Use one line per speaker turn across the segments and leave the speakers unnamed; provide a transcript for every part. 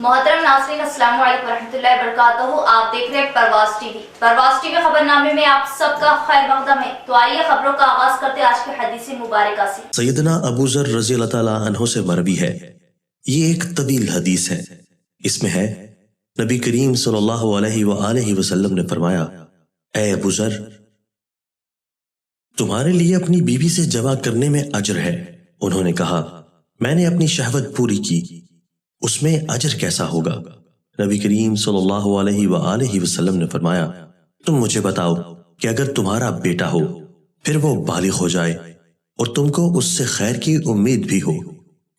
मोहतरम नाज़रीन, अस्सलाम वालेकुम रहमतुल्लाहि व बरकातहू। आप देख रहे हैं परवाज़ टीवी। परवाज़ टीवी खबरनामे में आप सबका खैर मकदम है। तो आइए खबरों का आगाज करते हैं आज के हदीस मुबारक से।
सैयदना अबू ज़र रज़ी अल्लाह ताला अन्हो से मरवी है। ये एक तवील हदीस है। इसमें है, नबी करीम सल्लल्लाहु अलैहि वसल्लम ने फरमाया, ऐ अबू ज़र, तुम्हारे लिए अपनी बीवी से जमा करने में अजर है। उन्होंने कहा, मैंने अपनी शहवत पूरी की, उसमें अजर कैसा होगा? नबी करीम सल्लल्लाहु अलैहि वसल्लम ने फरमाया, तुम मुझे बताओ कि अगर तुम्हारा बेटा हो, फिर वो बालिग हो जाए और तुमको उससे खैर की उम्मीद भी हो,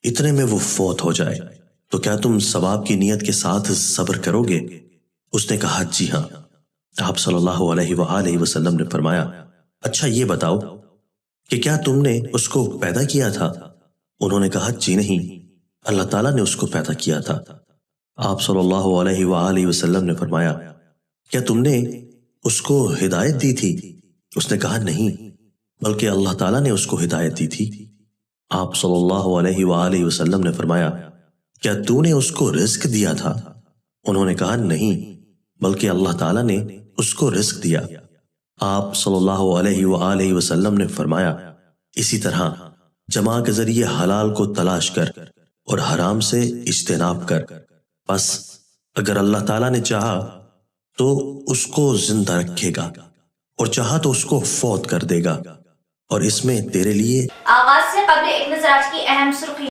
इतने में वो फौत हो जाए, तो क्या तुम सवाब की नीयत के साथ सब्र करोगे? उसने कहा, जी हाँ। आप सल्लल्लाहु अलैहि वसल्लम ने फरमाया, अच्छा ये बताओ कि क्या तुमने उसको पैदा किया था? उन्होंने कहा, जी नहीं, अल्लाह ताला ने उसको पैदा किया था। आप सल्लल्लाहु अलैहि वसल्लम ने फरमाया, क्या तुमने उसको हिदायत दी थी? उसने कहा, नहीं, बल्कि अल्लाह ताला ने उसको हिदायत दी थी। आप सल्लल्लाहु अलैहि वसल्लम ने फरमाया, क्या तूने उसको रिस्क दिया था? उन्होंने कहा, नहीं, बल्कि अल्लाह ताला ने उसको रिस्क दिया। आप सल्लल्लाहु अलैहि वसल्लम ने फरमाया, इसी तरह जमा के जरिए हलाल को तलाश कर और हराम से इज्तिनाब कर। बस अगर अल्लाह ताला ने चाहा तो उसको जिंदा रखेगा और चाहा तो उसको फौत कर देगा, और इसमें तेरे लिए
आगाज से कबल एक नजर आज की अहम सुर्खी।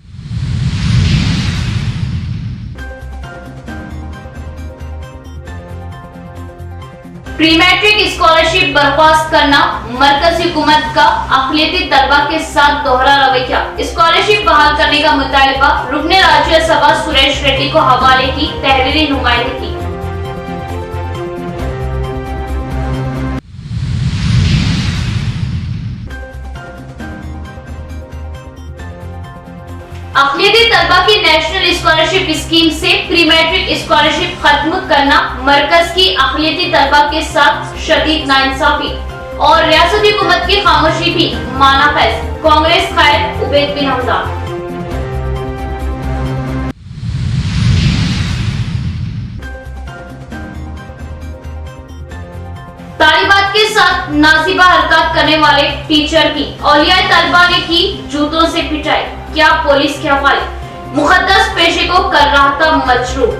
प्री मैट्रिक स्कॉलरशिप बर्खास्त करना, मरकजी हुकूमत का अक़लियती तलबा के साथ दोहरा रवैया। स्कॉलरशिप बहाल करने का मुतालिबा, रुकन राज्यसभा सुरेश रेड्डी को हवाले की तहरीरी नुमाइंदगी। अक़लियती तलबा की नेशनल स्कॉलरशिप स्कीम से प्री मैट्रिक स्कॉलरशिप खत्म करना, मरकज की अक़लियती तलबा के साथ शदीद नाइंसाफी और रियासती हुकूमत की खामोशी भी माना फैज। कांग्रेस कायद उबैद बिन हमजा। तालिबात के साथ नाजिबा हरकत करने वाले टीचर की औलिया तलबा ने की जूतों से पिटाई, क्या पुलिस के हवाले? मुकद्दस पेशे को कर रहा था मजरूह।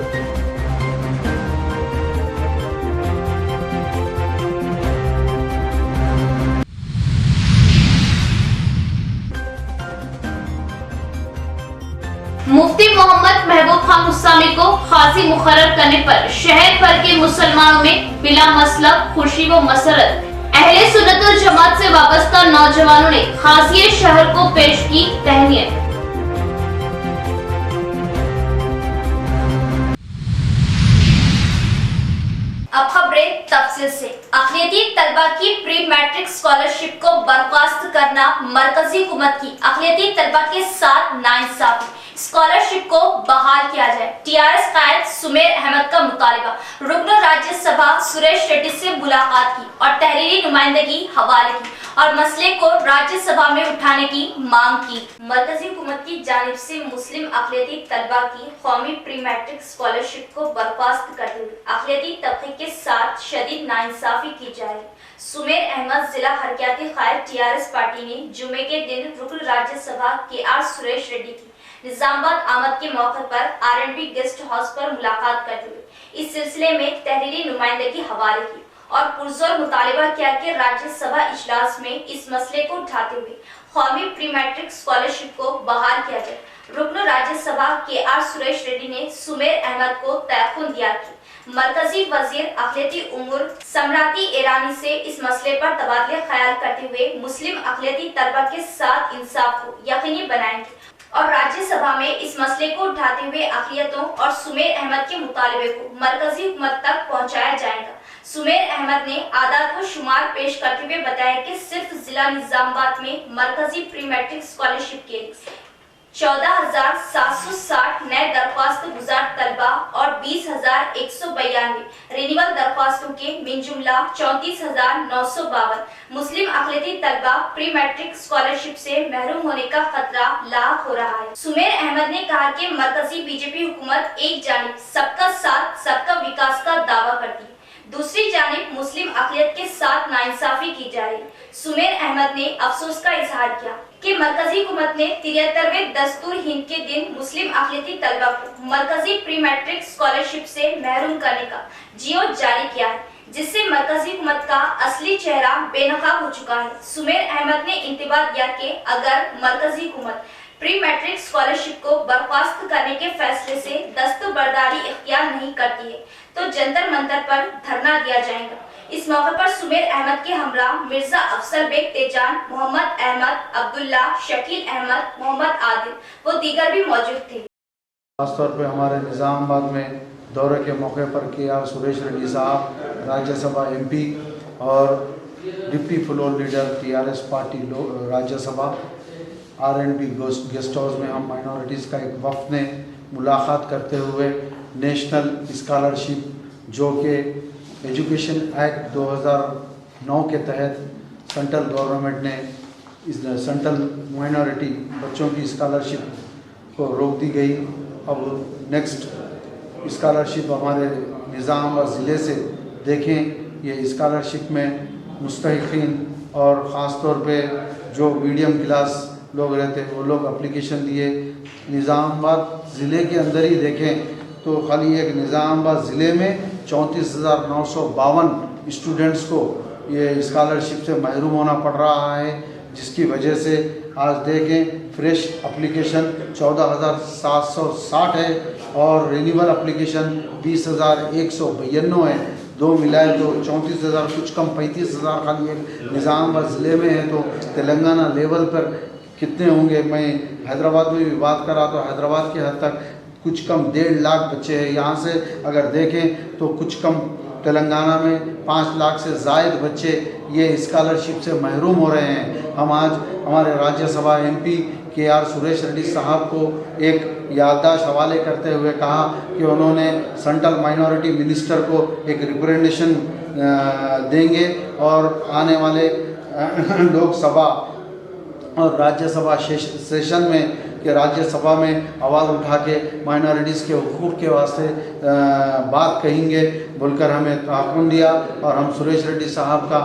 मुफ्ती मोहम्मद महबूब खान मुस्तामी को खासी मुकर्रर करने पर शहर भर के मुसलमानों में बिला मसलब खुशी व मसरत। अहले सुन्नत वल जमात से वाबस्ता नौजवानों ने खासी शहर को पेश की तहनीयत। अब खबरें तफसील से। अक़लियती तलबा की प्री मैट्रिक स्कॉलरशिप को बर्खास्त करना, मरकजी हुकूमत की अक़लियती तलबा के साथ नाइंसाफी, स्कॉलरशिप को बहाल किया जाए। टीआरएस कायद सुमेर अहमद का मुतालिबा, रुकन राज्यसभा सुरेश रेड्डी से मुलाकात की और तहरीरी नुमाइंदगी हवाले की और मसले को राज्यसभा में उठाने की मांग की। मरकजी हुकूमत की जानिब से मुस्लिम अक़लियती तलबा की कौमी प्री मैट्रिक स्कॉलरशिप को बर्खास्त करते हुए अक़लियती तबके के साथ शदीद नाइंसाफी की जा रही। सुमेर अहमद जिला हरकयाती कायद टीआरएस पार्टी ने जुमे के दिन रुकन राज्यसभा KR सुरेश रेड्डी की निजामाबाद आमद के मौके पर R&B गेस्ट हाउस पर मुलाकात करते हुए इस सिलसिले में तहरीरी नुमाइंदगी हवाले की और पुरजोर मुतालिबा किया कि राज्यसभा इजलास में इस मसले को उठाते हुए कौमी प्री मैट्रिक स्कॉलरशिप को बहाल किया जाए। रुकन राज्यसभा KR सुरेश रेड्डी ने सुमेर अहमद को तयख्खुन दिया कि मरकजी वजीर अक़लियती उमूर समराती ईरानी से इस मसले पर तबादले ख्याल करते हुए मुस्लिम अक़लियती तलबा के साथ इंसाफ को यकीनी बनाएंगे और राज्यसभा में इस मसले को उठाते हुए अक़लियतों और सुमेर अहमद के मुतालिबे को मरकजी हुकूमत तक पहुंचाया जाएगा। सुमेर अहमद ने आदात व शुमार पेश करते हुए बताया कि सिर्फ जिला निजामाबाद में मरकजी प्री मैट्रिक स्कॉलरशिप के लिए 14,760 नए दरख्वास्त गुजार तलबा और 20,192 रिन्यूअल दरख्वास्तों के मिनजुमला 34,952 मुस्लिम अक़लियती तलबा प्री मैट्रिक स्कॉलरशिप से महरूम होने का खतरा लाक हो रहा है। सुमेर अहमद ने कहा कि मरकजी बीजेपी हुकूमत एक जानिब सबका साथ सबका विकास का दावा करती है, दूसरी जानिब मुस्लिम अक़लियत के साथ नाइंसाफी की जा रही। सुमेर अहमद ने अफसोस का इजहार किया कि मरकजी हुकूमत ने 73वें दस्तूर हिंद के दिन मुस्लिम अक़लियती तलबा को मरकजी प्री मैट्रिक स्कॉलरशिप से महरूम करने का जियो जारी किया है, जिससे मरकजी हुकूमत का असली चेहरा बेनकाब हो चुका है। सुमेर अहमद ने इंतबाह दिया कि अगर मरकजी हुकूमत प्री मैट्रिक स्कॉलरशिप को बर्खास्त करने के फैसले से दस्तबरदारी इख्तियार नहीं करती है तो जंतर मंतर पर धरना दिया जाएगा। इस मौके पर सुमेर अहमद के हमरा मिर्जा अफसर बेग तेजान, मोहम्मद अहमद, अब्दुल्ला, शकील अहमद, मोहम्मद आदिल व दीगर भी मौजूद थे।
खासतौर पर हमारे निज़ामाबाद में दौरे के मौके पर KR सुरेश रेड्डी साहब, राज्यसभा MP और deputy floor leader TRS party Rajya Sabha R&B guest house में हम माइनॉरिटीज़ का एक वफ़द ने मुलाकात करते हुए नेशनल स्कॉलरशिप जो कि एजुकेशन एक्ट 2009 के तहत सेंट्रल गवर्नमेंट ने इस सेंट्रल माइनॉरिटी बच्चों की स्कॉलरशिप को रोक दी गई। अब नेक्स्ट स्कॉलरशिप हमारे निज़ामाबाद ज़िले से देखें, ये स्कॉलरशिप में मुस्तहिक़ीन और ख़ास तौर पे जो मीडियम क्लास लोग रहते हैं वो लोग एप्लीकेशन दिए। निज़ामाबाद ज़िले के अंदर ही देखें तो खाली एक निज़ामाबाद ज़िले में 34,952 स्टूडेंट्स को ये स्कॉलरशिप से महरूम होना पड़ रहा है, जिसकी वजह से आज देखें फ्रेश एप्लीकेशन 14,760 है और रिन्यूअल एप्लीकेशन 20,192 है। दो मिलाए तो 34,000 कुछ कम 35,000 खाली एक निज़ामाबाद ज़िले में है, तो तेलंगाना लेवल पर कितने होंगे। मैं हैदराबाद में भी बात करा तो हैदराबाद के हद तक कुछ कम 1.5 लाख बच्चे हैं। यहाँ से अगर देखें तो कुछ कम तेलंगाना में 5 लाख से ज़ायद बच्चे ये स्कॉलरशिप से महरूम हो रहे हैं। हम आज हमारे राज्यसभा MP KR सुरेश रेड्डी साहब को एक याददाश्त हवाले करते हुए कहा कि उन्होंने सेंट्रल माइनॉरिटी मिनिस्टर को एक रिप्रेजेंटेशन देंगे और आने वाले लोकसभा और राज्यसभा सेशन में कि राज्यसभा में आवाज़ उठा के माइनॉरिटीज़ के हुकूक़ के वास्ते बात कहेंगे बोलकर हमें ताक़ुन दिया और हम सुरेश रेड्डी साहब का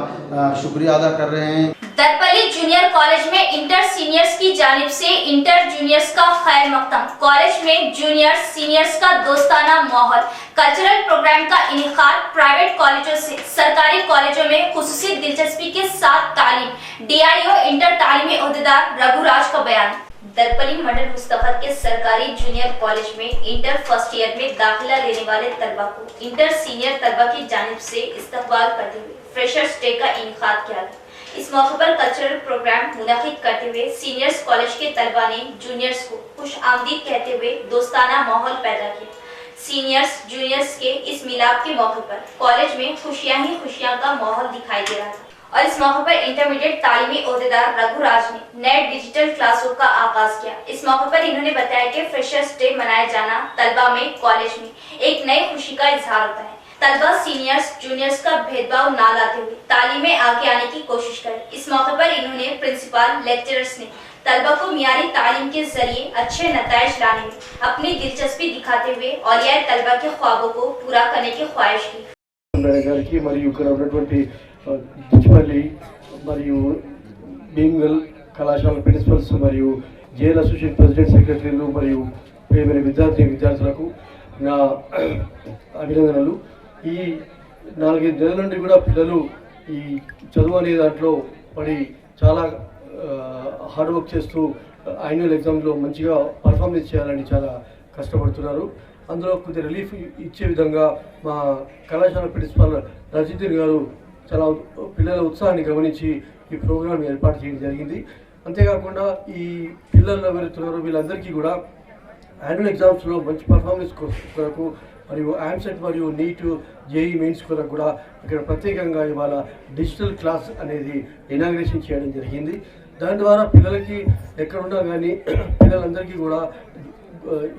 शुक्रिया अदा कर रहे हैं।
दरपल्ली जूनियर कॉलेज में इंटर सीनियर्स की जानिब से इंटर जूनियर्स का खैर मकदम। कॉलेज में जूनियर्स सीनियर्स का दोस्ताना माहौल, कल्चरल प्रोग्राम का इनेकाद, प्राइवेट कॉलेजों से सरकारी कॉलेजों में खुसूसी दिलचस्पी के साथ तालीम। DIO इंटर तालीमी ओहदेदार रघुराज का बयान। दरपल्ली मंडल मुस्तफर के सरकारी जूनियर कॉलेज में इंटर फर्स्ट ईयर में दाखिला लेने वाले तलबा को इंटर सीनियर तलबा की जानिब से इस्तकबाल करते हुए फ्रेशर्स डे का इनेकाद किया गया। इस मौके पर कल्चरल प्रोग्राम मुनक़िद करते हुए सीनियर्स कॉलेज के तलबा ने जूनियर्स को खुश आमदीद कहते हुए दोस्ताना माहौल पैदा किया। सीनियर्स जूनियर्स के इस मिलाप के मौके पर कॉलेज में खुशियां ही खुशियां का माहौल दिखाई दे रहा था और इस मौके पर इंटरमीडिएट तालीमी ओहदेदार रघुराज ने नए डिजिटल क्लासरूम का आगाज किया। इस मौके पर इन्होंने बताया कि फ्रेशर्स डे मनाया जाना तलबा में कॉलेज में एक नई खुशी का इजहार होता है। तलबा सीनियर्स जूनियर्स का भेदभाव ना लाते हुए तालीम में आगे आने की कोशिश करें। इस मौके पर इन्होंने प्रिंसिपल लेक्चरर्स ने तलबा को मियारी तालीम के जरिए अच्छे नताइज लाने में अपनी दिलचस्पी दिखाते हुए औलिया तलबा के ख्वाबों को पूरा करने की ख्वाहिश की।
దిచ్పల్లి మరియు భీమ్గల్ కళాశాల ప్రిన్సిపల్స్ మరియు జేఎల్ అసోసియేషన్ ప్రెసిడెంట్ సెక్రటరీలు మరియు ప్రియమైన విద్యార్థులకు నా అభినందనలు। ఈ 4-5 నెలల నుండి కూడా పిల్లలు ఈ చదువు అనే దాంట్లో పడి చాలా హార్డ్ వర్క్ చేస్తూ యాన్యువల్ ఎగ్జామ్లో మంచిగా పర్ఫార్మెన్స్ చేయాలని చాలా కష్టపడుతున్నారు। అందులో కొద్ది రిలీఫ్ ఇచ్చే విధంగా మా కళాశాల ప్రిన్సిపల్ రజిత్ గారు చాలా పిల్లల ఉత్సాహాన్ని గమనించి ఈ ప్రోగ్రాం ఏర్పాటు చేయడం జరిగింది। అంతేకాకుండా ఈ పిల్లలు ఎవరుతున్నారో వీళ్ళందరికీ కూడా యాన్యువల్ ఎగ్జామ్స్లో మంచి పర్ఫార్మెన్స్ కొరకు మరియు ఆన్సెట్ మరియు నీట్ JEE మెయిన్స్ కొరకు కూడా ఇక్కడ ప్రత్యేకంగా ఇవాళ డిజిటల్ క్లాస్ అనేది ఇనాగ్రేషన్ చేయడం జరిగింది। దాని ద్వారా పిల్లలకి ఎక్కడున్నా కానీ పిల్లలందరికీ కూడా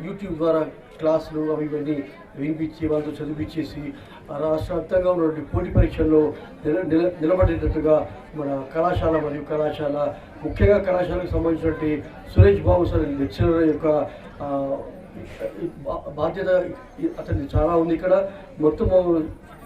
యూట్యూబ్ ద్వారా క్లాసులు అవి ఇవన్నీ వినిపించి వాళ్ళతో చదివించేసి రాష్ట్ర వ్యాప్తంగా ఉన్నటువంటి పోటీ పరీక్షల్లో నిలబడేటట్టుగా మన కళాశాల ముఖ్యంగా కళాశాలకు సంబంధించినటువంటి సురేష్ బాబు సార్ లెక్చరర్ యొక్క బాధ్యత అతనికి చాలా ఉంది. ఇక్కడ మొత్తం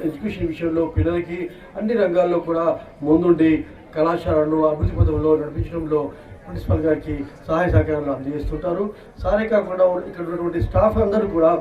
ఎడ్యుకేషన్ విషయంలో పిల్లలకి అన్ని రంగాల్లో కూడా ముందుండి కళాశాలను అభివృద్ధి పథంలో నడిపించడంలో ప్రిన్సిపల్ గారికి సహాయ సహకారాలు అందజేస్తుంటారు. సారే కాకుండా ఇక్కడ ఉన్నటువంటి స్టాఫ్ అందరూ కూడా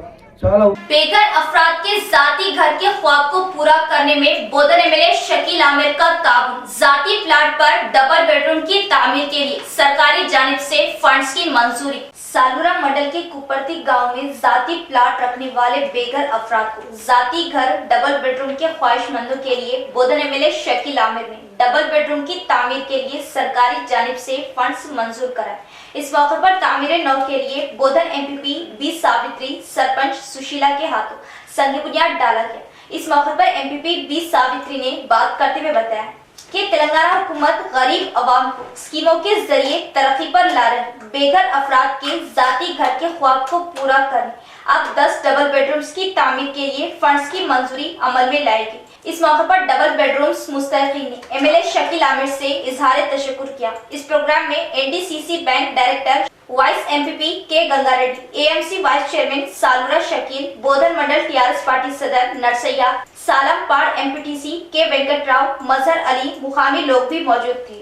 చాలా
बेघर अफराद के जाती घर के ख्वाब को पूरा करने में बोधन एमएलए शकील आमिर का ताउन। जाती प्लाट पर डबल बेडरूम की तामीर के लिए सरकारी जानिब से फंड्स की मंजूरी। सालूरा मंडल के कुपरती गांव में जाती प्लाट रखने वाले बेघर अफराद को जाती घर डबल बेडरूम के ख्वाहिशमंदों के लिए बोधन एमएलए शकील आमिर ने डबल बेडरूम की तामीर के लिए सरकारी जानिब से फंड्स मंजूर कराए। इस मौके पर तामीर नौ के लिए बोधन एमपीपी बी सावित्री सरपंच सुशीला के हाथों संग बुनियाद डाला गया। इस मौके पर एमपीपी बी सावित्री ने बात करते हुए बताया कि तेलंगाना हुकूमत गरीब अवाम को स्कीमों के जरिए तरक्की पर ला रही बेघर अफराद के जाती घर के ख्वाब को पूरा करने अब 10 डबल बेडरूम्स की तामीर के लिए फंड्स की मंजूरी अमल में लाएगी। इस मौके पर डबल बेडरूम्स मुस्तहकीन ने एमएलए शकील आमिर से इजहार तशक्कुर किया। इस प्रोग्राम में NDCC bank director vice MPP K Ganga Reddy, AMC vice chairman Saloora Shakeel, Bodhan mandal TRS party सदर नरसैया, सालमपाड़ एमपीटीसी के वेंकटराव, मजहर अली, मुकामी लोग भी मौजूद थे।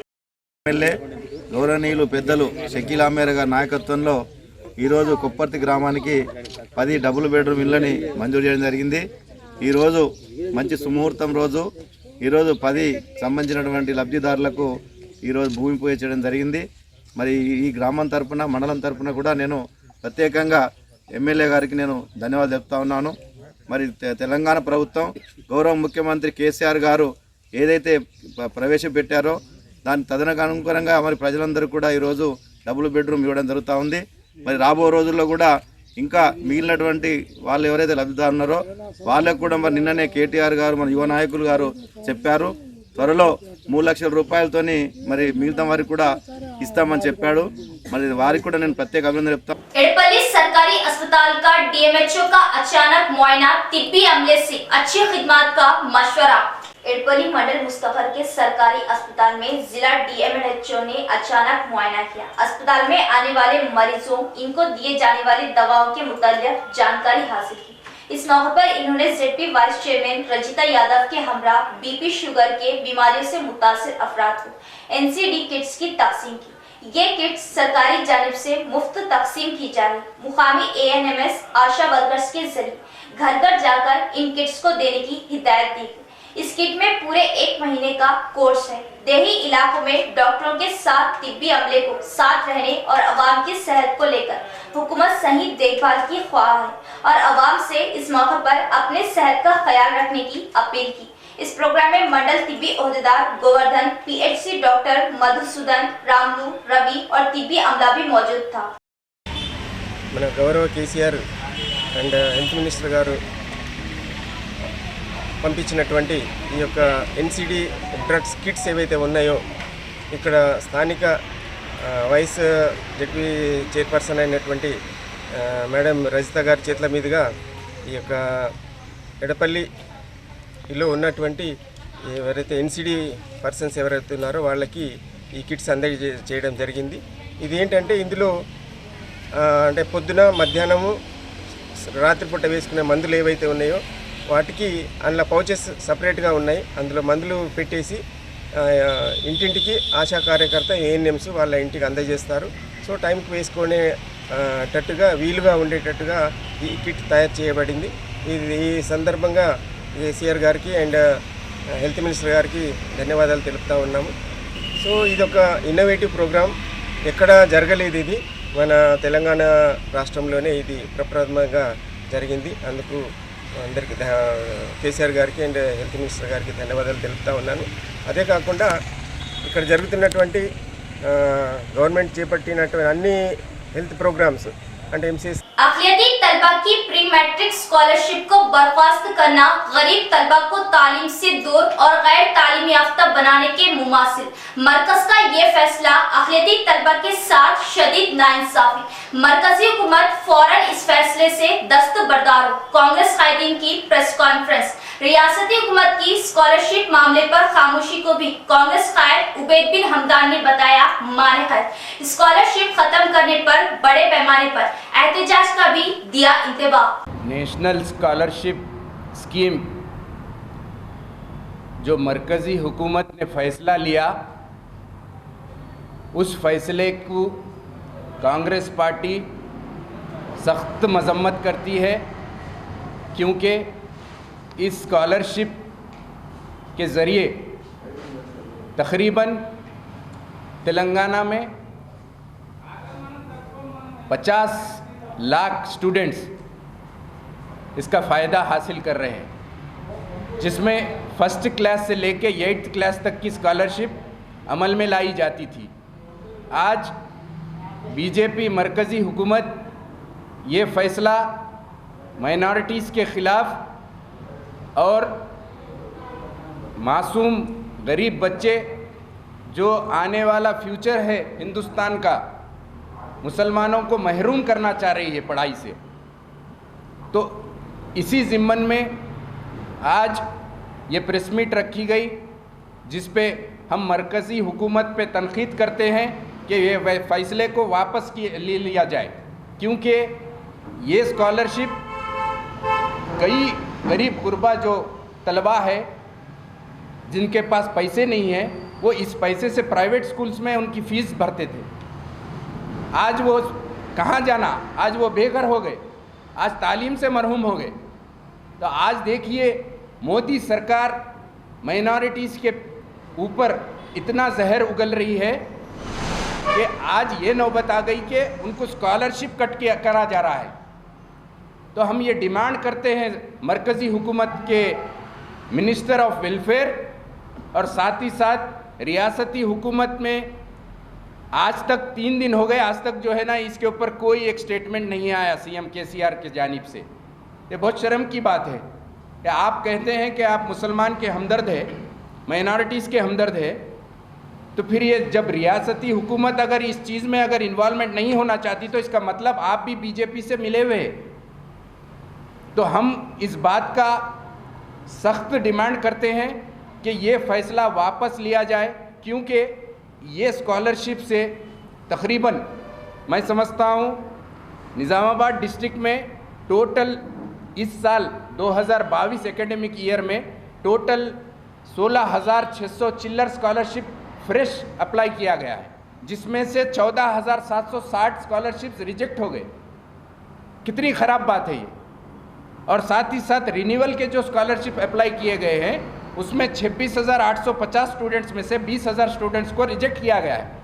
ఎమ్మెల్యే గౌరవనీయులు పెద్దలు షకీల్ ఆమీర్ గారి నాయకత్వంలో ఈరోజు కుప్పర్తి గ్రామానికి 10 డబుల్ బెడ్రూమ్ ఇళ్ళని మంజూరు చేయడం జరిగింది. ఈరోజు మంచి సుముహూర్తం రోజు. ఈరోజు 10 సంబంధించినటువంటి లబ్ధిదారులకు ఈరోజు భూమి పూజ చేయడం జరిగింది. మరి ఈ గ్రామం తరపున మండలం తరపున కూడా నేను ప్రత్యేకంగా ఎమ్మెల్యే గారికి నేను ధన్యవాదాలు చెప్తా ఉన్నాను. మరి తెలంగాణ ప్రభుత్వం గౌరవ ముఖ్యమంత్రి కేసీఆర్ గారు ఏదైతే ప్రవేశపెట్టారో దాని తదనుగుణంగా మరి ప్రజలందరూ కూడా ఈరోజు డబుల్ బెడ్రూమ్ ఇవ్వడం జరుగుతూ ఉంది. మరి రాబో రోజుల్లో కూడా ఇంకా మిగిలినటువంటి వాళ్ళు ఎవరైతే లబ్ధిదారు ఉన్నారో వాళ్ళకు కూడా మరి నిన్ననే కేటీఆర్ గారు మన యువ నాయకులు గారు చెప్పారు త్వరలో 3 లక్షల రూపాయలతోని మరి మిగతా వారికి కూడా ఇస్తామని చెప్పాడు. మరి వారికి కూడా నేను ప్రత్యేక అభినందన చెప్తాను.
एडपल्ली सरकारी अस्पताल का डीएमएचओ का अचानक मुआयना, तिब्बी अमले से अच्छी खिदमत का मशवरा। एडपल्ली मंडल मुस्तफर के सरकारी अस्पताल में जिला डीएमएचओ ने अचानक मुआयना किया। अस्पताल में आने वाले मरीजों इनको दिए जाने वाली दवाओं के मुताल्लिक जानकारी हासिल की। इस मौके पर इन्होंने ZP vice chairman Rajitha Yadav के हमरा बीपी शुगर के बीमारियों से मुतासिर अफराद को एनसीडी किट्स की तकसीम की। ये किट्स सरकारी जानिब से मुफ्त तकसीम की जा रही। मुकामी एएनएमएस आशा वर्कर्स के जरिए घर घर जाकर इन किट्स को देने की हिदायत दी गई। इस किट में पूरे 1 महीने का कोर्स है। देही इलाकों में डॉक्टरों के साथ तिब्बी अमले को साथ रहने और अवाम की सेहत को लेकर हुकूमत सही देखभाल की ख्वाह है और अवाम से इस मौके पर अपने सेहत का ख्याल रखने की अपील की। इस प्रोग्राम में मंडल तिब्बी ओहदेदार गोवर्धन, पीएचसी डॉक्टर मधुसूदन, रामलू, रवि और तिब्बी अमला भी मौजूद था।
మన గౌరవ కేసీఆర్ అండ్ హెల్త్ మినిస్టర్ గారు పంపించినటువంటి ఈ యొక్క ఎన్సిడి డ్రగ్స్ కిట్స్ ఏవైతే ఉన్నాయో ఇక్కడ స్థానిక వైస్ జడ్పీ చైర్పర్సన్ అయినటువంటి మేడం రజిత గారి చేతుల మీదుగా ఈ యొక్క ఎడపల్లిలో ఉన్నటువంటి ఎవరైతే ఎన్సిడి పర్సన్స్ ఎవరైతే ఉన్నారో వాళ్ళకి ఈ కిట్స్ చేయడం జరిగింది. ఇది ఏంటంటే ఇందులో అంటే పొద్దున మధ్యాహ్నము రాత్రిపూట వేసుకునే మందులు ఏవైతే ఉన్నాయో వాటికి అందులో పౌచెస్ సపరేట్గా ఉన్నాయి. అందులో మందులు పెట్టేసి ఇంటింటికి ఆశా కార్యకర్త ఏఎన్ఎంస్ వాళ్ళ ఇంటికి అందజేస్తారు. సో టైంకి వేసుకునేటట్టుగా వీలుగా ఉండేటట్టుగా ఈ కిట్ తయారు చేయబడింది. ఈ సందర్భంగా కేసీఆర్ గారికి అండ్ హెల్త్ మినిస్టర్ గారికి ధన్యవాదాలు తెలుపుతూ ఉన్నాము. సో ఇదొక ఇన్నోవేటివ్ ప్రోగ్రామ్, ఎక్కడ జరగలేదు. ఇది మన తెలంగాణ రాష్ట్రంలోనే ఇది ప్రప్రథమంగా జరిగింది. అందుకు అందరికీ కేసీఆర్ గారికి అండ్ హెల్త్ మినిస్టర్ గారికి ధన్యవాదాలు తెలుపుతూ ఉన్నాను. అదే కాకుండా ఇక్కడ జరుగుతున్నటువంటి గవర్నమెంట్ చేపట్టినటువంటి అన్ని హెల్త్ ప్రోగ్రామ్స్ అంటే ఎంసీఎస్
अक़लियती तलबा की प्री मैट्रिक स्कॉलरशिप को बर्खास्त करना गरीब तलबा को तालीम से दूर और गैर तालीमी याफ्ता बनाने के मुमासिल। मरकज का ये फैसला अक़लियती तलबा के साथ शदीद नाइंसाफी। मरकजी हुकूमत फौरन इस फैसले से दस्तबरदार हो। कांग्रेस कायदीन की प्रेस कॉन्फ्रेंस। रियासती हुकूमत की स्कॉलरशिप मामले पर खामोशी को भी कांग्रेस कायद उबैद बिन हमदान ने बताया माने खैर। स्कॉलरशिप खत्म करने पर बड़े पैमाने पर एहतजाज का भी दिया इंतबाह।
नेशनल स्कॉलरशिप स्कीम जो मरकज़ी हुकूमत ने फ़ैसला लिया, उस फैसले को कांग्रेस पार्टी सख्त मजम्मत करती है, क्योंकि इस स्कॉलरशिप के ज़रिए तकरीबन तेलंगाना में 50 लाख स्टूडेंट्स इसका फ़ायदा हासिल कर रहे हैं, जिसमें फर्स्ट क्लास से लेके 8th क्लास तक की स्कॉलरशिप अमल में लाई जाती थी। आज बीजेपी मरकज़ी हुकूमत ये फ़ैसला माइनॉरिटीज़ के ख़िलाफ़ और मासूम गरीब बच्चे जो आने वाला फ्यूचर है हिंदुस्तान का, मुसलमानों को महरूम करना चाह रही है पढ़ाई से। तो इसी ज़िम्मन में आज ये प्रेस मीट रखी गई, जिस पे हम मरकज़ी हुकूमत पे तनक़ीद करते हैं कि ये फ़ैसले को वापस ले लिया जाए, क्योंकि ये स्कॉलरशिप कई गरीब गुरबा जो तलबा है जिनके पास पैसे नहीं हैं, वो इस पैसे से प्राइवेट स्कूल्स में उनकी फ़ीस भरते थे। आज वो कहाँ जाना, आज वो बेघर हो गए, आज तालीम से मरहूम हो गए। तो आज देखिए मोदी सरकार माइनॉरिटीज़ के ऊपर इतना जहर उगल रही है कि आज ये नौबत आ गई कि उनको स्कॉलरशिप कट के करा जा रहा है। तो हम ये डिमांड करते हैं मरकज़ी हुकूमत के मिनिस्टर ऑफ वेलफेयर और साथ ही साथ रियासती हुकूमत में आज तक 3 दिन हो गए, आज तक जो है ना इसके ऊपर कोई एक स्टेटमेंट नहीं आया सीएम केसीआर के जानिब से। ये बहुत शर्म की बात है कि आप कहते हैं कि आप मुसलमान के हमदर्द है, माइनॉरिटीज़ के हमदर्द है, तो फिर ये जब रियासती हुकूमत अगर इस चीज़ में अगर इन्वॉल्वमेंट नहीं होना चाहती तो इसका मतलब आप भी बीजेपी से मिले हुए हैं। तो हम इस बात का सख्त डिमांड करते हैं कि ये फ़ैसला वापस लिया जाए, क्योंकि ये स्कॉलरशिप से तकरीबन मैं समझता हूँ निज़ामाबाद डिस्ट्रिक्ट में टोटल इस साल 2022 एकेडमिक ईयर में टोटल 16,600 चिल्लर स्कॉलरशिप फ्रेश अप्लाई किया गया है, जिसमें से 14,760 स्कॉलरशिप्स रिजेक्ट हो गए। कितनी ख़राब बात है ये। और साथ ही साथ रिन्यूअल के जो स्कॉलरशिप अप्लाई किए गए हैं उसमें 26,850 स्टूडेंट्स में से 20,000 स्टूडेंट्स को रिजेक्ट किया गया है।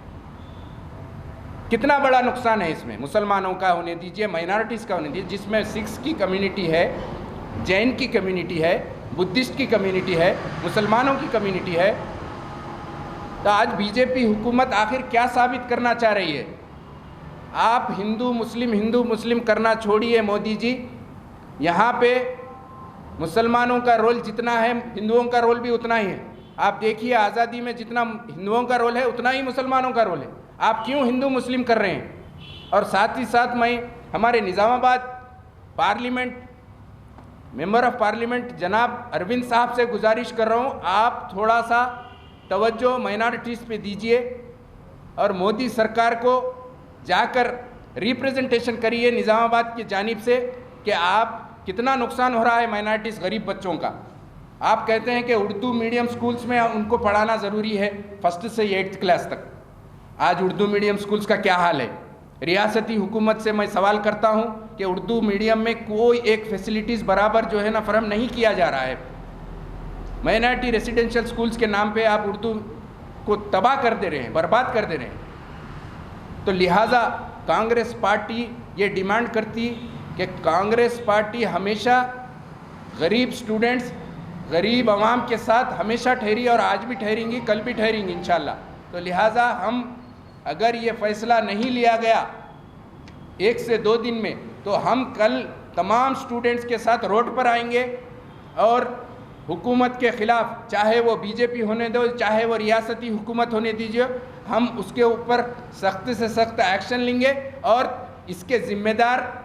कितना बड़ा नुकसान है इसमें, मुसलमानों का होने दीजिए, माइनॉरिटीज़ का होने दीजिए, जिसमें सिख्स की कम्युनिटी है, जैन की कम्युनिटी है, बुद्धिस्ट की कम्युनिटी है, मुसलमानों की कम्युनिटी है। तो आज बीजेपी हुकूमत आखिर क्या साबित करना चाह रही है? आप हिंदू मुस्लिम करना छोड़िए मोदी जी। यहाँ पे मुसलमानों का रोल जितना है हिंदुओं का रोल भी उतना ही है। आप देखिए आज़ादी में जितना हिंदुओं का रोल है उतना ही मुसलमानों का रोल है। आप क्यों हिंदू मुस्लिम कर रहे हैं? और साथ ही साथ मैं हमारे Nizamabad parliament member of parliament जनाब अरविंद साहब से गुजारिश कर रहा हूँ, आप थोड़ा सा तवज्जो माइनॉरिटीज़ पे दीजिए और मोदी सरकार को जाकर रिप्रेजेंटेशन करिए निज़ामाबाद की जानिब से कि आप कितना नुकसान हो रहा है माइनॉरिटीज़ गरीब बच्चों का। आप कहते हैं कि उर्दू मीडियम स्कूल्स में उनको पढ़ाना ज़रूरी है फर्स्ट से 8th क्लास तक। आज उर्दू मीडियम स्कूल्स का क्या हाल है? रियासती हुकूमत से मैं सवाल करता हूं कि उर्दू मीडियम में कोई एक फैसिलिटीज़ बराबर जो है ना फराहम नहीं किया जा रहा है। माइनॉरिटी रेसिडेंशियल स्कूल्स के नाम पे आप उर्दू को तबाह कर दे रहे हैं, बर्बाद कर दे रहे हैं। तो लिहाजा कांग्रेस पार्टी ये डिमांड करती कि कांग्रेस पार्टी हमेशा गरीब स्टूडेंट्स, गरीब आवाम के साथ हमेशा ठहरी और आज भी ठहरेंगी, कल भी ठहरेंगी इंशाल्लाह। तो लिहाजा हम अगर ये फ़ैसला नहीं लिया गया 1 से 2 दिन में, तो हम कल तमाम स्टूडेंट्स के साथ रोड पर आएंगे और हुकूमत के ख़िलाफ़, चाहे वो बीजेपी होने दो, चाहे वो रियासती हुकूमत होने दीजिए, हम उसके ऊपर सख्त से सख्त एक्शन लेंगे और इसके ज़िम्मेदार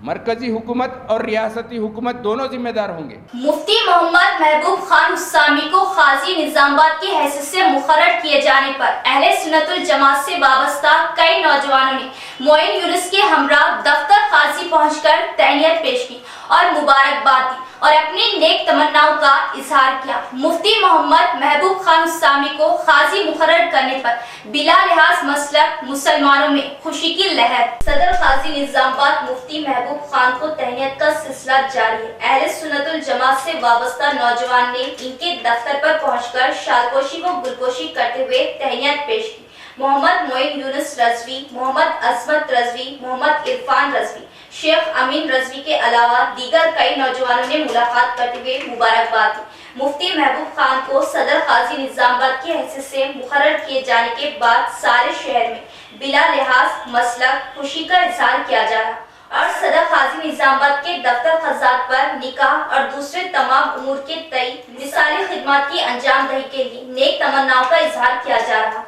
मरकजी हुकूमत और रियासती हुकूमत दोनों जिम्मेदार होंगे।
मुफ्ती मोहम्मद महबूब खान उस्सामी को काजी निजामाबाद की हैसियत से मुकर्रर किए जाने पर अहले सुन्नतुल जमात से वाबस्ता कई नौजवानों ने मोइन यूनुस के हमरा दफ्तर काजी पहुंचकर तहनीयत पेश की और मुबारकबाद दी और अपनी नेक तमन्नाओं का इजहार किया। मुफ्ती मोहम्मद महबूब खान उस्सामी को काजी मुकर्रर करने पर बिला लिहाज मसलक मुसलमानों में खुशी की लहर। सदर काजी निजामाबाद मुफ्ती महबूब खान को तहनीयत का सिलसिला जारी है। अहले सुन्नतुल जमात से वाबस्ता नौजवान ने इनके दफ्तर पर पहुंचकर शालपोशी व गुलपोशी करते हुए तहनीयत पेश की। मोहम्मद मोइन यूनुस रजवी, मोहम्मद अजमत रजवी, मोहम्मद इरफान रजवी, शेख अमीन रजवी के अलावा दीगर कई नौजवानों ने मुलाकात करते हुए मुबारकबाद दी। मुफ्ती महबूब खान को सदर काजी निजामाबाद की हैसियत से मुकर्रर किए जाने के बाद सारे शहर में बिला लिहाज मसलक खुशी का इजहार किया जा रहा और सदर काजी निजामाबाद के दफ्तर खजात पर निकाह और दूसरे तमाम उमूर के तई मिसाली खिदमत की अंजाम दही के लिए नेक तमन्नाओं का इजहार किया जा रहा।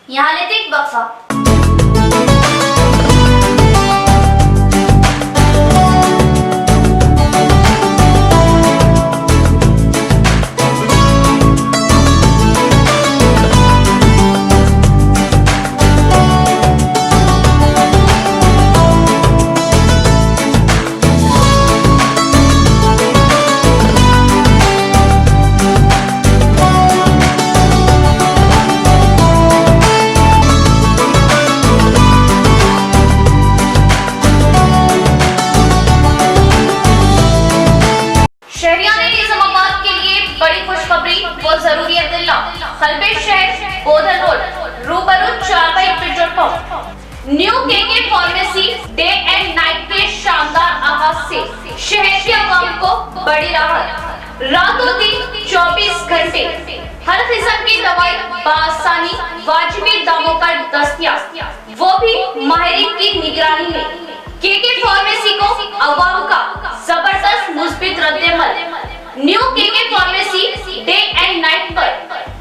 यहाँ लेते एक वक्फा। New KK pharmacy day and night के शानदार आगाज से शहर के अवाम को बड़ी राहत। रातों दिन 24 घंटे हर किस्म की दवाई बआसानी वाजिबी दामों पर दस्तयाब, वो भी माहिरीन की निगरानी में। केके फार्मेसी को अवाम का जबरदस्त मुस्बित रद्देमल। New KK pharmacy day and night पर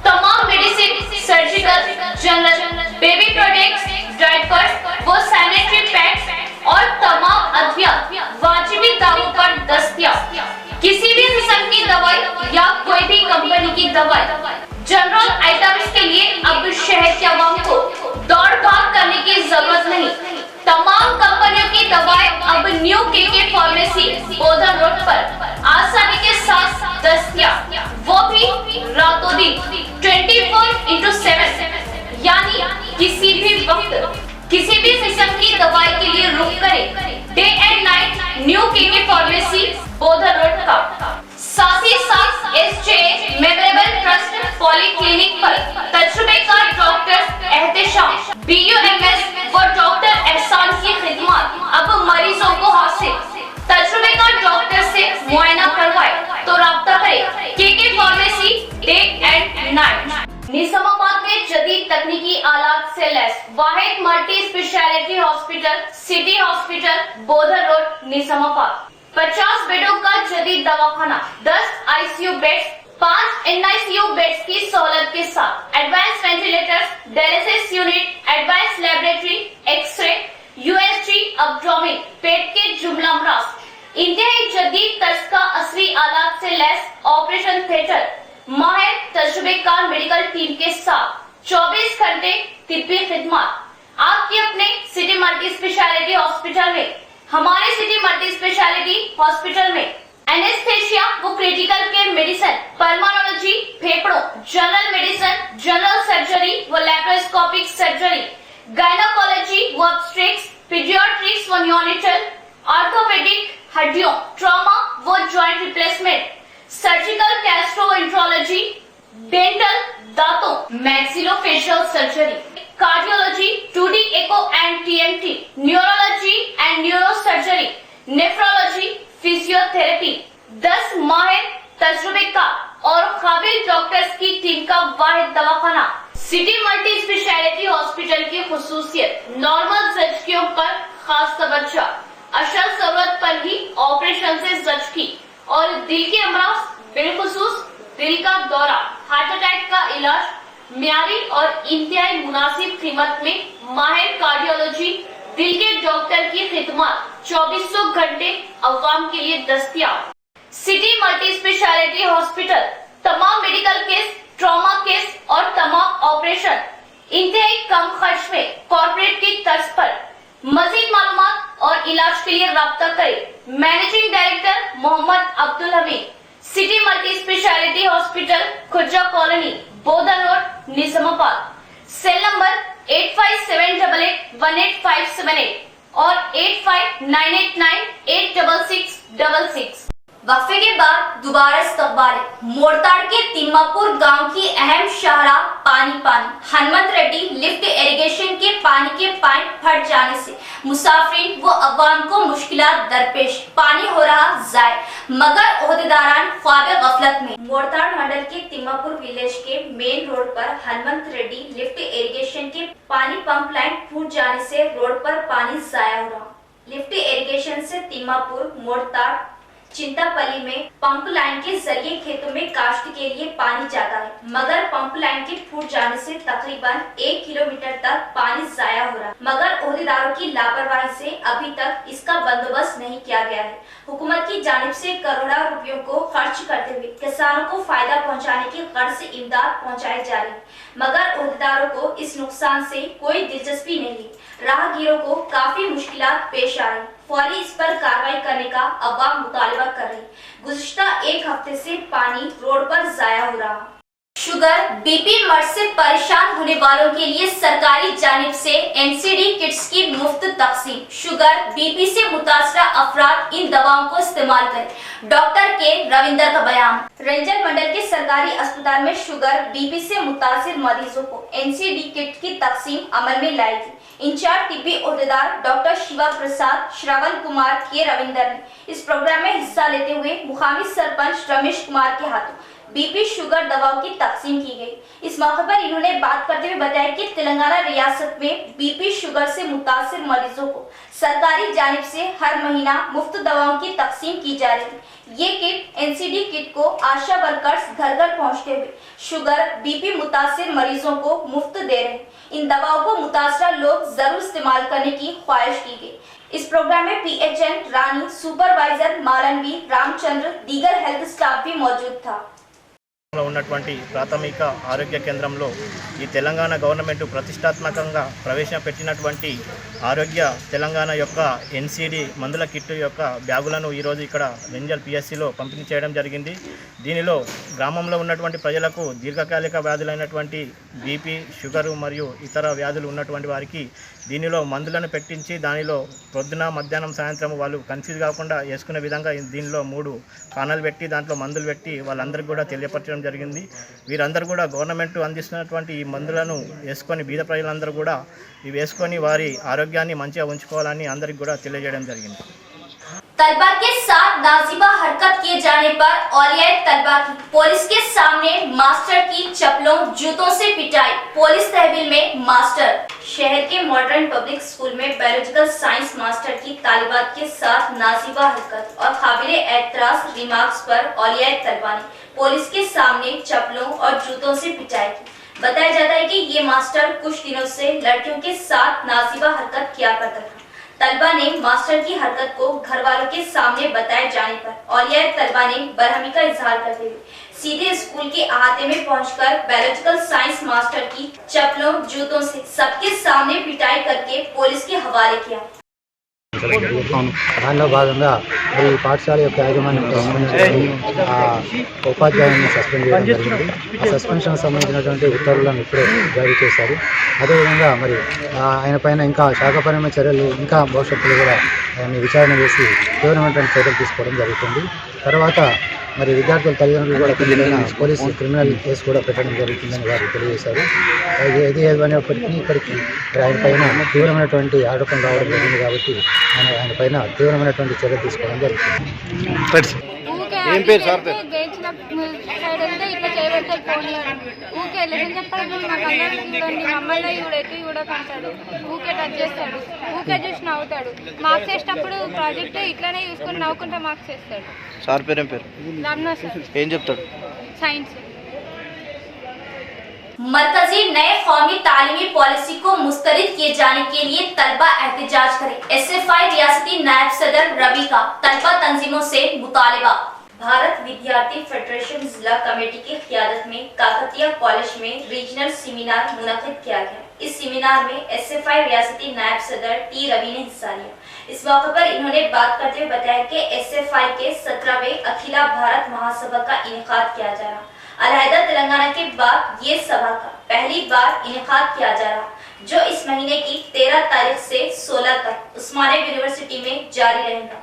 तमाम medicine, surgical, general, baby products, diapers वो सैनिटरी पैड्स और तमाम अद्वियात वाजिबी दामों पर दस्तयाब। किसी भी किस्म की दवाई या कोई भी कंपनी की दवाई, जनरल आइटम्स के लिए अब शहर के अवाम को दौड़ भाग करने की जरूरत नहीं। तमाम कंपनियों की दवाएं अब new KK pharmacy Bodhan road पर आसानी के साथ दस्तयाब, वो भी रातों दिन 24/7, यानी किसी भी वक्त किसी भी किस्म की दवाई के लिए रुक करें day and night new KK pharmacy Bodhan road का। साथ ही साथ एसजे मेमोरेबल ट्रस्ट पॉलीक्लिनिक पर तजुर्बेकार डॉक्टर एहतेशाम, बीयूएमएस व डॉक्टर एहसान की खिदमत अब मरीजों को हासिल। तजुर्बेकार डॉक्टर से मुआयना करवाए तो राब्ता करें KK pharmacy day and night. Nizamabad में जदीद तकनीकी आलात से लैस वाहिद multi speciality hospital city hospital Bodhan road Nizamabad. 50 बेडों का जदीद दवाखाना, 10 आईसीयू बेड्स, 5 एनआईसीयू बेड्स की सहूलत के साथ advance ventilators, dialysis unit, advance laboratory, x-ray, USG, abdomen, पेट के जुमला अमराज, इंतहाई जदीद तर्ज का असली आलात से लैस ऑपरेशन थिएटर, माहिर तजुर्बेकार मेडिकल टीम के साथ 24 घंटे तिब्बी खिदमत आपके अपने सिटी मल्टी स्पेशलिटी हॉस्पिटल में। हमारे सिटी मल्टी स्पेशलिटी हॉस्पिटल में एनेस्थेशिया व क्रिटिकल केयर मेडिसिन, पल्मोनोलॉजी, फेफड़ों, जनरल मेडिसिन, जनरल सर्जरी व लैप्रोस्कोपिक सर्जरी, गायनोकोलॉजी व ऑब्स्ट्रिक्स, पीडियाट्रिक्स व न्यूनेटल, ऑर्थोपेडिक, हड्डियों, ट्रॉमा व joint replacement, surgical gastroenterology, dental, दांतों, maxillofacial surgery, cardiology, 2D echo and TMT, neurology and neurosurgery, nephrology, physiotherapy, 10 माहिर तजुर्बेकार और काबिल डॉक्टर्स की टीम का वाहिद दवाखाना। सिटी मल्टी स्पेशलिटी हॉस्पिटल की खुसूसियत नॉर्मल जख्मियों पर खास तवज्जो अशल जरूरत पर ही ऑपरेशन से जज की और दिल के अमराज बिलखुसूस दिल का दौरा, हार्ट अटैक का इलाज म्यारी और इंतहाई मुनासिब कीमत में माहिर कार्डियोलॉजी दिल के डॉक्टर की खिदमत 2400 घंटे अवाम के लिए दस्तयाब। सिटी मल्टी स्पेशलिटी हॉस्पिटल तमाम मेडिकल केस, ट्रॉमा केस और तमाम ऑपरेशन इंतहाई कम खर्च में कॉर्पोरेट की तर्ज पर। मजीद मालूमात और इलाज के लिए राब्ता करें। Managing director Mohammed Abdul Hameed, city multi speciality hospital, Khurja colony, Bodha road, Nizamabad. Cell number 8578818578 और 8598986666। वक्फे के बाद दोबारा इस्तकबाल। मोरताड़ के तिम्मापुर गांव की अहम शाहराह पानी हनुमत रेड्डी लिफ्ट इरिगेशन के पानी के पाइप फट जाने से मुसाफिर व अवाम को मुश्किलात दरपेश। पानी हो रहा जाय मगर ओहदेदारान ख्वाब गफलत में। मोरताड़ मंडल के तिम्मापुर विलेज के मेन रोड पर हनुमत रेड्डी लिफ्ट इरिगेशन के पानी पंप लाइन फूट जाने से रोड पर पानी जाया हो रहा। लिफ्ट इरिगेशन से तिम्मापुर, मोरताड़, चिंतापल्ली में पंप लाइन के जरिए खेतों में काश्त के लिए पानी जाता है मगर पंप लाइन के फूट जाने से तकरीबन 1 किलोमीटर तक पानी जाया हो रहा मगर ओहदेदारों की लापरवाही से अभी तक इसका बंदोबस्त नहीं किया गया है। हुकूमत की जानिब से करोड़ों रुपयों को खर्च करते हुए किसानों को फायदा पहुंचाने की गर्ज से इमदाद पहुंचाई जा रही है मगर ओहदेदारों को इस नुकसान से कोई दिलचस्पी नहीं है। राहगीरों को काफी मुश्किलात पेश आ रही। फौरी इस पर कार्रवाई करने का अवाम मुतालबा कर रही। गुज़िश्ता 1 हफ्ते से पानी रोड पर जाया हो रहा। शुगर, बीपी, मर्ज से परेशान होने वालों के लिए सरकारी जानिब से एनसीडी किट्स की मुफ्त तकसीम। शुगर, बीपी से मुतासरा अफराद इन दवाओं को इस्तेमाल करें। डॉक्टर के रविंदर का बयान। रंजन मंडल के सरकारी अस्पताल में शुगर, बीपी से मुतासिर मरीजों को एनसीडी किट की तकसीम अमल में लाई थी। इंचार्ज तिब्बी ओहदेदार डॉक्टर शिवा प्रसाद श्रवण कुमार के रविंदर ने इस प्रोग्राम में हिस्सा लेते हुए मुकामी सरपंच रमेश कुमार के हाथों बीपी शुगर दवाओं की तकसीम की गई। इस मौके पर इन्होंने बात करते हुए बताया कि तेलंगाना रियासत में बीपी शुगर से मुतासिर मरीजों को सरकारी जानिब से हर महीना मुफ्त दवाओं की तकसीम की जा रही है। ये किट एनसीडी किट को आशा वर्कर्स घर घर पहुंचते हुए शुगर, बीपी मुतासिर मरीजों को मुफ्त दे रहे हैं। इन दवाओं को मुतासरा लोग जरूर इस्तेमाल करने की ख्वाहिश की गई। इस प्रोग्राम में पीएचएन रानी, सुपरवाइजर मालनवी, रामचंद्र, दीगर हेल्थ स्टाफ भी मौजूद था।
ఉన్నటువంటి ప్రాథమిక ఆరోగ్య కేంద్రంలో ఈ తెలంగాణ గవర్నమెంట్ ప్రతిష్టాత్మకంగా ప్రవేశపెట్టినటువంటి ఆరోగ్య తెలంగాణ యొక్క ఎన్సిడి మందుల కిట్ యొక్క బ్యాగులను ఈరోజు ఇక్కడ రెంజల్ పిఎస్సిలో పంపిణీ చేయడం జరిగింది। దీనిలో గ్రామంలో ఉన్నటువంటి ప్రజలకు దీర్ఘకాలిక వ్యాధులైనటువంటి బీపీ, షుగరు మరియు ఇతర వ్యాధులు ఉన్నటువంటి వారికి దీనిలో మందులను పెట్టించి దానిలో పొద్దున, మధ్యాహ్నం, సాయంత్రం వాళ్ళు కన్ఫ్యూజ్ కాకుండా వేసుకునే విధంగా దీనిలో 3 కాణాలు పెట్టి దాంట్లో మందులు పెట్టి వాళ్ళందరికీ కూడా తెలియపరచడం జరిగింది। వీరందరూ కూడా గవర్నమెంట్ అందిస్తున్నటువంటి ఈ మందులను వేసుకొని బీద ప్రజలందరూ కూడా ఇవి వేసుకొని వారి ఆరోగ్యాన్ని మంచిగా ఉంచుకోవాలని అందరికీ కూడా తెలియజేయడం జరిగింది।
तलबा के साथ नाजिबा हरकत किए जाने पर औलिया तलबा की पुलिस के सामने मास्टर की चप्पलों, जूतों से पिटाई। पुलिस तहवील में मास्टर। शहर के मॉडर्न पब्लिक स्कूल में बायोलॉजिकल साइंस मास्टर की तालिबात के साथ नाजिबा हरकत और काबिले एतराज रिमार्क्स पर औलिया तलबा ने पुलिस के सामने चप्पलों और जूतों से पिटाई की। बताया जाता है कि ये मास्टर कुछ दिनों से लड़कियों के साथ नाजिबा हरकत किया करता था। तलबा ने मास्टर की हरकत को घर वालों के सामने बताए जाने पर औलिया तलबा ने बरहमी का इजहार करते हुए सीधे स्कूल के अहाते में पहुंचकर बायोलॉजिकल साइंस मास्टर की चप्पलों, जूतों से सबके सामने पिटाई करके पुलिस के हवाले किया।
దానిలో భాగంగా మరి పాఠశాల యొక్క యాజమాన్యం ఉపాధ్యాయులను సస్పెండ్ చేయడం జరిగింది। ఆ సస్పెన్షన్ సంబంధించినటువంటి ఉత్తర్వులను ఇప్పుడే జారీ చేశారు। అదేవిధంగా మరి ఆయన పైన ఇంకా శాఖపరమైన చర్యలు ఇంకా భవిష్యత్తులో కూడా ఆయన్ని విచారణ చేసి తీవ్రమైనటువంటి చర్యలు తీసుకోవడం జరుగుతుంది। తర్వాత మరి విద్యార్థుల తల్లిదండ్రులు కూడా కొన్ని పోలీసు క్రిమినల్ కేసు కూడా పెట్టడం జరుగుతుందని వారు తెలియజేశారు। ఏది ఏమైనప్పటికీ ఇప్పటికీ ఆయన పైన తీవ్రమైనటువంటి ఆరోపణ రావడం జరిగింది కాబట్టి ఆయన పైన తీవ్రమైనటువంటి చర్యలు తీసుకోవడం జరుగుతుంది।
ఏం పేరు సార్ పేరు?
గేట్ల సైడ్ వెళ్తే ఇట్లా చేయబెడతాడు ఫోన్లో ఊకే లెసన్ చెప్పాడు మాకు అందరూ చూడండి మమ్మల్ని చూడు ఎటు చూడకంటాడు ఊకే టచ్ చేస్తాడు ఊకే చూసి నవ్వుతాడు మార్క్స్ వేసేటప్పుడు ప్రాజెక్ట్ ఇట్లానే చూసుకొని నవ్వుకుంటా మార్క్స్ వేస్తాడు
సార్ పేరు ఏం పేరు?
రమణ సార్
ఏం చెప్తాడు?
సైన్స్
मरकजी नए कौमी तालीमी पॉलिसी को मुस्तरद किए जाने के लिए तलबा एहतजाज करें। SFI रियासती नायब सदर रवि का तलबा तंजीमों से मुतालिबा। भारत विद्यार्थी फेडरेशन जिला कमेटी की क़ियादत में काकतिया कॉलेज में रीजनल सेमिनार मुनक़िद किया गया। इस सेमिनार में SFI रियासती नायब सदर T रवि ने हिस्सा लिया। इस मौके पर इन्होंने बात करते हुए बताया कि SFI के 17वें अखिला भारत महासभा का इनेकाद किया जा रहा। अलहदा तेलंगाना के बाद ये सभा का पहली बार इनेकाद किया जा रहा, जो इस महीने की 13 तारीख से 16 तक उस्मानिया यूनिवर्सिटी में जारी रहेगा।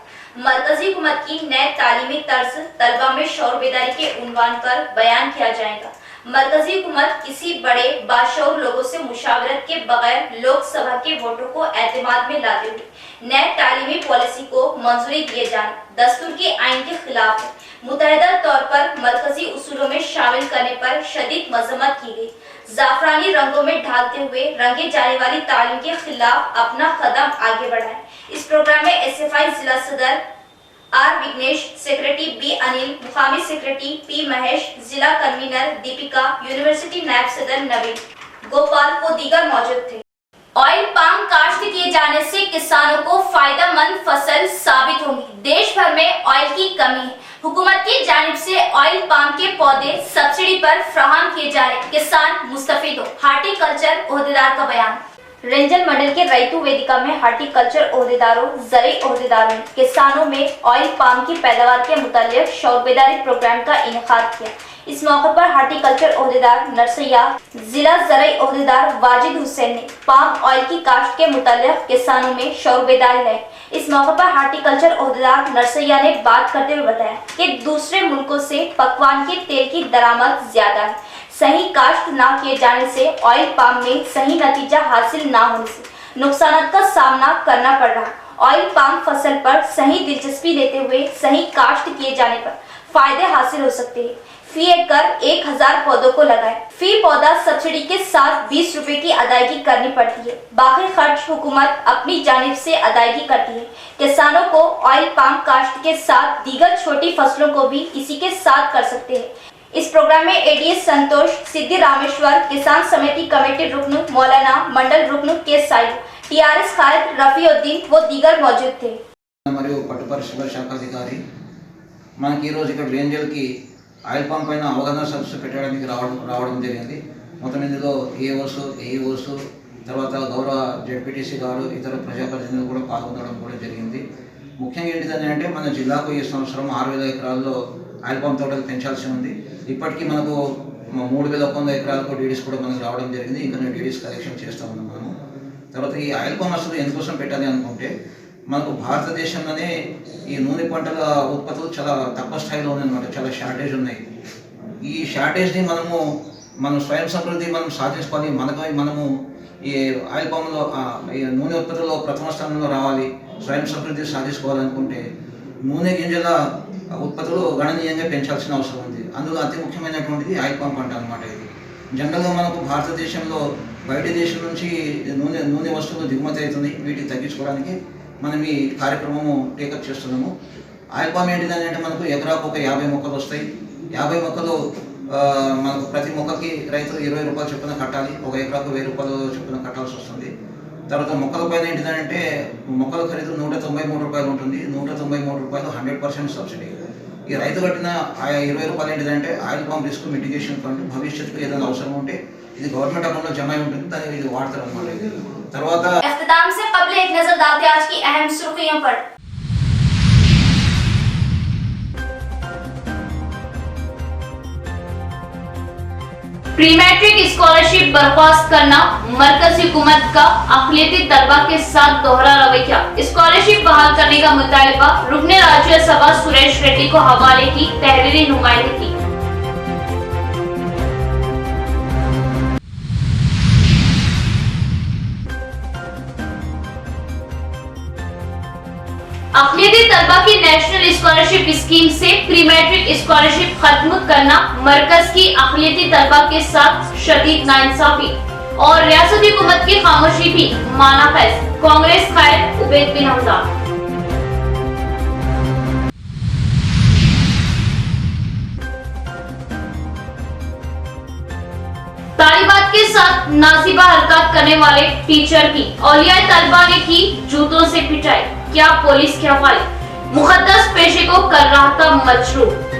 मरकजी हुकूमत की नए तालीमी तर्ज तलबा में शौर बेदारी के उन्वान पर बयान किया जाएगा। मरकजी हुकूमत किसी बड़े बाशऊर लोगों से मुशावरत के बगैर लोकसभा के वोटों को एतमाद में लाते हुए नए तालीमी पॉलिसी को मंजूरी दिए जाना दस्तूर के आइन के खिलाफ है। मुतहदा तौर पर मरकजी उसूलों में शामिल करने पर शदीद मजम्मत की गई। जाफरानी रंगों में ढालते हुए रंगे जाने वाली तालीम के खिलाफ अपना कदम आगे बढ़ाए। इस प्रोग्राम में SFI जिला सदर R Vignesh, secretary B Anil, मुकामी सेक्रेटरी P महेश, जिला कन्वीनर दीपिका, यूनिवर्सिटी नायब सदर नवीन गोपाल को दीगर मौजूद थे। ऑयल पाम काश्त किए जाने से किसानों को फायदेमंद फसल साबित होंगी। देश भर में ऑयल की कमी है। हुकूमत की जानिब से ऑयल पाम के पौधे सब्सिडी पर फराहम किए जा रहे, किसान मुस्तफीद हो। हार्टिकल्चर ओहदेदार का बयान। रेंजल मंडल के रैतू वेदिका में हार्टिकल्चर ओहदेदारों, ज़रई ओहदेदारों ने किसानों में ऑयल पाम की पैदावार के मुताल्लिक शौर बेदारी प्रोग्राम का इनेकाद किया। इस मौके पर हार्टिकल्चर ओहदेदार नरसैया, जिला ज़रई ओहदेदार वाजिद हुसैन ने पाम ऑयल की काश्त के मुताल्लिक किसानों में शौर बेदारी लाई। इस मौके पर हार्टिकल्चर ओहदेदार नरसैया ने बात करते हुए बताया कि दूसरे मुल्कों से पकवान के तेल की दरामद ज्यादा है। सही काश्त न किए जाने से ऑयल पाम में सही नतीजा हासिल न होने से नुकसान का सामना करना पड़ रहा। ऑयल पाम फसल पर सही दिलचस्पी लेते हुए सही काश्त किए जाने पर फायदे हासिल हो सकते हैं। फी एकड़ 1000 पौधों को लगाए। फी पौधा सब्सिडी के साथ 20 रुपए की अदायगी करनी पड़ती है। बाकी खर्च हुकूमत अपनी जानिब से अदायगी करती है। किसानों को ऑयल पाम काश्त के साथ दीगर छोटी फसलों को भी इसी के साथ कर सकते हैं। इस प्रोग्राम में ADS संतोष, सिद्धि रामेश्वर, किसान समिति कमेटी रुकन मौलाना, मंडल रुकन के साइड, TRS खालिद, रफीउद्दीन वो दीगर मौजूद थे।
మరియు పట్టు పరిశ్రమల శాఖ అధికారి మనకి ఈరోజు ఇక్కడ రేంజల్కి ఆయిల్ పంప్ పైన అవగాహన సదస్సు పెట్టడానికి రావడం జరిగింది. మొత్తం ఇందులో AOS తర్వాత గౌరవ ZPTC గారు ఇతర ప్రజాప్రతినిధులు కూడా పాల్గొనడం కూడా జరిగింది. ముఖ్యంగా ఏంటిదంటే మన జిల్లాకు ఈ సంవత్సరం 6000 ఎకరాల్లో ఆయిల్ పంప్ తోటలు పెంచాల్సి ఉంది. ఇప్పటికీ మనకు 3100 ఎకరాలకు DDs కూడా మనకు రావడం జరిగింది. ఇంకా DDs కలెక్షన్ చేస్తూ ఉన్నాం మనము. తర్వాత ఈ ఆయిల్ పంప్ అసలు ఎందుకోసం పెట్టాలి అనుకుంటే మనకు భారతదేశంలోనే ఈ నూనె పంటల ఉత్పత్తులు చాలా తక్కువ స్థాయిలో ఉన్నాయన్నమాట, చాలా షార్టేజ్ ఉన్నాయి. ఈ షార్టేజ్ని మనం స్వయం సమృద్ధి మనం సాధించుకోవాలి. మనము ఈ ఆయిల్ పంప్లో ఈ నూనె ఉత్పత్తుల్లో ప్రథమ స్థానంలో రావాలి, స్వయం సమృద్ధి సాధించుకోవాలనుకుంటే నూనె గింజల ఉత్పత్తులు గణనీయంగా పెంచాల్సిన అవసరం ఉంది. అందులో అతి ముఖ్యమైనటువంటిది ఆయిల్ పంప్ పంట అనమాట. ఇది జనరల్గా మనకు భారతదేశంలో బయట దేశం నుంచి నూనె వస్తువులు దిగుమతి అవుతున్నాయి. వీటిని తగ్గించుకోవడానికి మనం ఈ కార్యక్రమము టేకప్ చేస్తున్నాము. ఆయిల్ పామ్ ఏంటిదని అంటే మనకు ఎకరాకు ఒక 50 మొక్కలు వస్తాయి. 50 మొక్కలు మనకు ప్రతి మొక్కకి రైతులు 20 రూపాయలు చొప్పున కట్టాలి. ఒక ఎకరాకు 1000 రూపాయలు చొప్పున కట్టాల్సి వస్తుంది. తర్వాత మొక్కల పైన ఏంటిదంటే మొక్కల ఖరీదు 193 రూపాయలు ఉంటుంది. 193 రూపాయలు 100% సబ్సిడీ. ఈ రైతు కట్టిన 20 రూపాయలు ఏంటిదంటే oil palm risk mitigation fund. భవిష్యత్తులో ఏదైనా అవసరం ఉంటే ఇది గవర్నమెంట్ అకౌంట్లో జమ అయి ఉంటుంది, దాన్ని ఇది వాడతారు అన్నమాట. తర్వాత
इख्तिताम से कबल एक नजर डालते आज की अहम सुर्खियों पर। प्री मैट्रिक स्कॉलरशिप बर्खास्त करना मरकजी हुकूमत का अक़लियती तलबा के साथ दोहरा रवैया। स्कॉलरशिप बहाल करने का मुतालिबा रुकन राज्यसभा सुरेश रेड्डी को हवाले की तहरीरी नुमाइंदगी। अक़लियती तलबा की नेशनल स्कॉलरशिप स्कीम से प्री स्कॉलरशिप खत्म करना मरकज की अक़लियती तलबा के साथ शदीद नाइंसाफी और रियासती हुकूमत की खामोशी भी माना खैज। कांग्रेस खैर उबैद बिन हमदान। तालिबात के साथ नासिबा हरकत करने वाले टीचर की औलिया तलबा ने की जूतों से पिटाई। क्या पुलिस के हवाले। मुक़द्दस पेशे को कर रहा था मजरूह।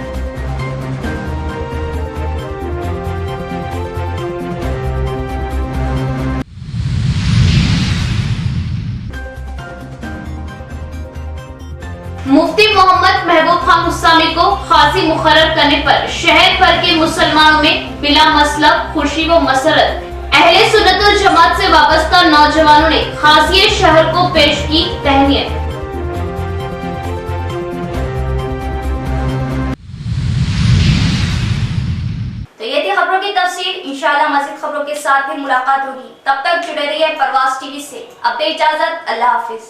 मुफ्ती मोहम्मद महबूब खान मुस्तामी को खासी मुकर्रर करने पर शहर भर के मुसलमानों में बिला मसलब खुशी व मसरत। अहले सुन्नत वल जमात से वाबस्ता नौजवानों ने खासी शहर को पेश की तहनीत। तो ये थी खबरों की तफसीर। इंशाअल्लाह मज़ीद खबरों के साथ फिर मुलाकात होगी। तब तक जुड़े रहिए परवाज़ टीवी से। अब दे इजाजत। अल्लाह हाफिज।